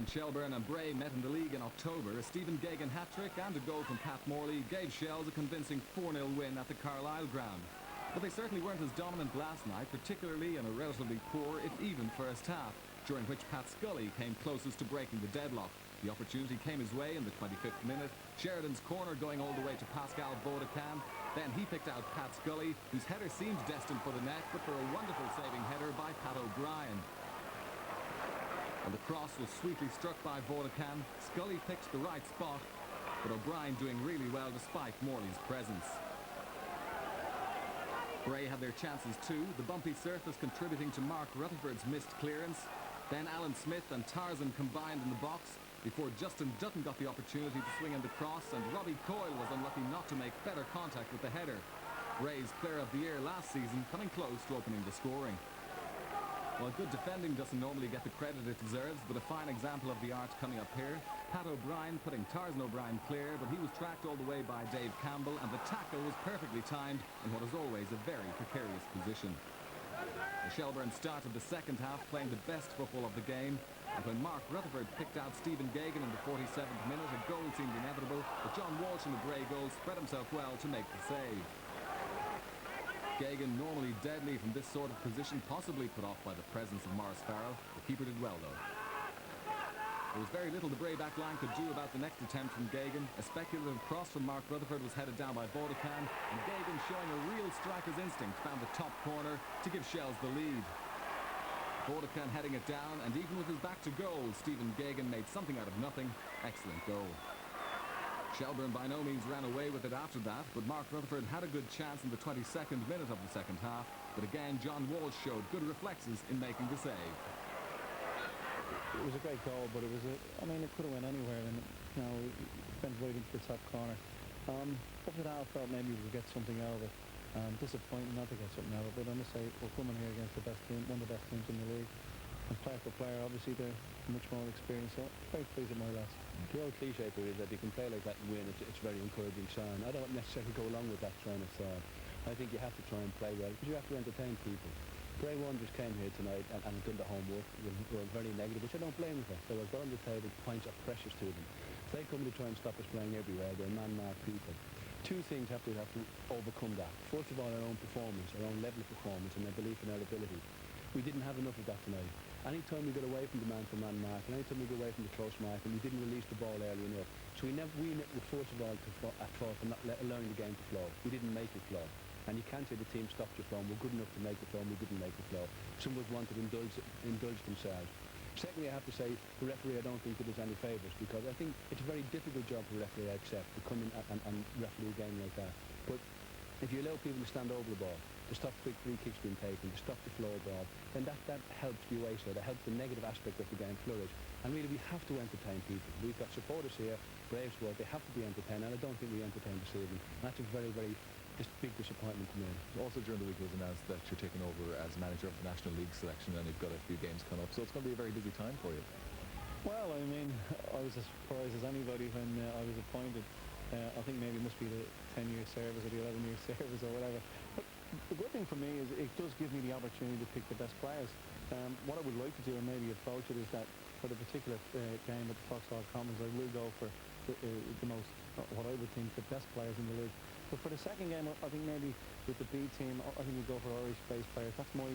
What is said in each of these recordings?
when Shelbourne and Bray met in the league in October, a Stephen Geoghegan hat-trick and a goal from Pat Morley gave Shells a convincing 4-0 win at the Carlisle ground. But they certainly weren't as dominant last night, particularly in a relatively poor, if even, first half, during which Pat Scully came closest to breaking the deadlock. The opportunity came his way in the 25th minute. Sheridan's corner going all the way to Pascal Vaudecam. Then he picked out Pat Scully, whose header seemed destined for the net, but for a wonderful saving header by Pat O'Brien. And the cross was sweetly struck by Vaudecam. Scully picked the right spot, but O'Brien doing really well despite Morley's presence. Bray had their chances too, the bumpy surface contributing to Mark Rutherford's missed clearance. Then Alan Smith and Tarzan combined in the box before Justin Dutton got the opportunity to swing in the cross, and Robbie Coyle was unlucky not to make better contact with the header. Bray's Player of the Year last season coming close to opening the scoring. Well, good defending doesn't normally get the credit it deserves, but a fine example of the art coming up here. Pat O'Brien putting Tarzan O'Brien clear, but he was tracked all the way by Dave Campbell, and the tackle was perfectly timed in what is always a very precarious position. Shelbourne started the second half playing the best football of the game, and when Mark Rutherford picked out Stephen Geoghegan in the 47th minute, a goal seemed inevitable, but John Walsh in the Bray goal spread himself well to make the save. Geoghegan, normally deadly from this sort of position, possibly put off by the presence of Maurice Farrell. The keeper did well though. There was very little the Bray back line could do about the next attempt from Geoghegan. A speculative cross from Mark Rutherford was headed down by Vaudecam, and Geoghegan, showing a real striker's instinct, found the top corner to give Shells the lead. Vaudecam heading it down, and even with his back to goal, Stephen Geoghegan made something out of nothing. Excellent goal. Shelbourne by no means ran away with it after that, but Mark Rutherford had a good chance in the 22nd minute of the second half. But again, John Walsh showed good reflexes in making the save. It was a great goal, but it was I mean, it could have went anywhere, and it went right into the top corner. Up to that, I thought maybe we would get something out of it. Disappointing not to get something out of it. I must say, we're coming here against the best team, one of the best teams in the league. And player for player, obviously they're much more experienced, so very pleased with my lads. The old cliche for is that you can play like that and win. It's very encouraging sign. I don't necessarily go along with that train of thought. I think you have to try and play well, because you have to entertain people. Bray Wanderers came here tonight and done the homework. Were very negative, which I don't blame them for. They were on the table, points are precious to them. If they come to try and stop us playing everywhere, they're man-mad people. Two things have to overcome that. First of all, our own performance, our own level of performance, and their belief in our ability. We didn't have enough of that tonight. Anytime we got away from the man-for-man mark, and anytime we got away from the close mark, and we didn't release the ball early enough. So we were first of all at fault for not allowing the game to flow. We didn't make it flow. And you can't say the team stopped your flow. We're good enough to make the flow, and we didn't make the flow. Some of us wanted to indulge themselves. Secondly, I have to say, the referee, I don't think did us any favours, because I think it's a very difficult job for a referee, I accept, to come in and referee a game like that. But if you allow people to stand over the ball, to stop quick free kicks being taken, to stop the flow of ball, then that helps the away side, that helps the negative aspect of the game flourish. And really, we have to entertain people. We've got supporters here, Braves were, they have to be entertained, and I don't think we entertained this evening. And that's a very, very big disappointment to me. Also during the week it was announced that you're taking over as manager of the National League selection, and you've got a few games coming up, so it's going to be a very busy time for you. Well, I mean, I was as surprised as anybody when I was appointed. I think maybe it must be the 10-year service or the 11-year service or whatever. But the good thing for me is it does give me the opportunity to pick the best players. What I would like to do, and maybe approach it, is that for the particular game at the Foxhall Commons, I will go for the most, what I would think, the best players in the league. But for the second game, I think maybe with the B team, I think we'll go for Irish-based players. That's my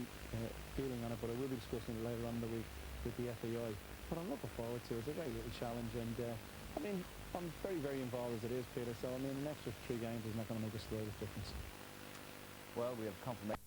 feeling on it, but I will be discussing it later on in the week with the FAI. But I'm looking forward to it. It's a very little challenge, and I mean, I'm very, very involved as it is, Peter, so I mean, an extra 3 games is not going to make a slightest difference. Well, we have confirmation.